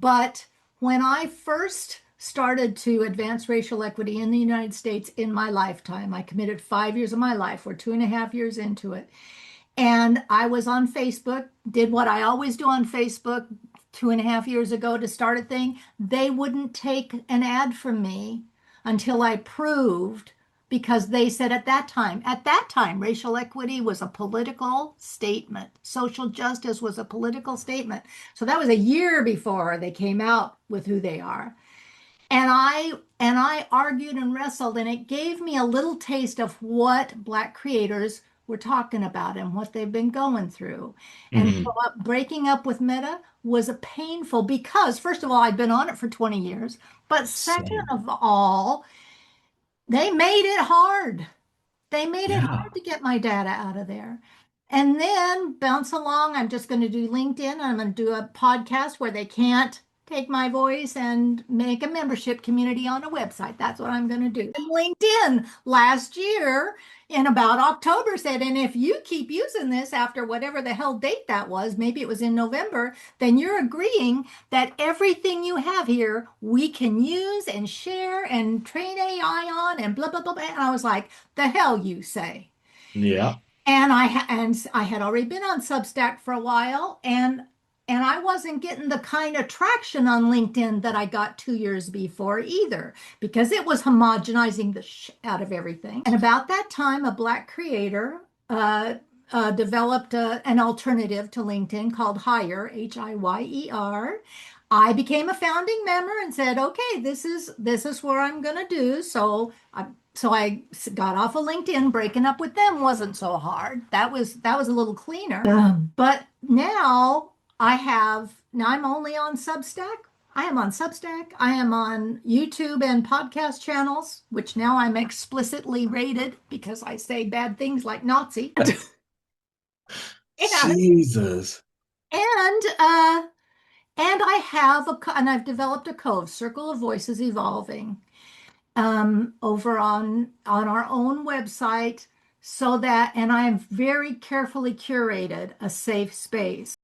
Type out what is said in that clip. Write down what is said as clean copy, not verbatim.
But when I first started to advance racial equity in the United States in my lifetime, I committed 5 years of my life. We're 2.5 years into it. And I was on Facebook, did what I always do on Facebook 2.5 years ago to start a thing. They wouldn't take an ad from me until I proved, because they said at that time, racial equity was a political statement. Social justice was a political statement. So that was a year before they came out with who they are. And I argued and wrestled, and it gave me a little taste of what Black creators were talking about and what they've been going through. And so Hmm. breaking up with Meta was a painful because, first of all, I'd been on it for 20 years, but second Same. of all, they made it hard. They made it Yeah. hard to get my data out of there. And then bounce along. I'm just going to do LinkedIn. I'm going to do a podcast where they can't take my voice and make a membership community on a website. That's what I'm going to do. And LinkedIn last year in about October said, and if you keep using this after whatever the hell date that was, maybe it was in November, then you're agreeing that everything you have here we can use and share and train AI on and blah, blah, blah, blah. And I was like, the hell you say. Yeah. And I had already been on Substack for a while, and I wasn't getting the kind of traction on LinkedIn that I got 2 years before either, because it was homogenizing the out of everything. And about that time, a Black creator developed an alternative to LinkedIn called Hire, Hiyer. I became a founding member and said, okay, this is what I'm going to do. So I got off of LinkedIn. Breaking up with them wasn't so hard. That was a little cleaner. But now I'm only on Substack. I am on Substack. I am on YouTube and podcast channels, which now I'm explicitly rated because I say bad things like Nazi. And Jesus. and uh and I've developed a cove, Circle of Voices Evolving, over on our own website, so that, and I have very carefully curated a safe space.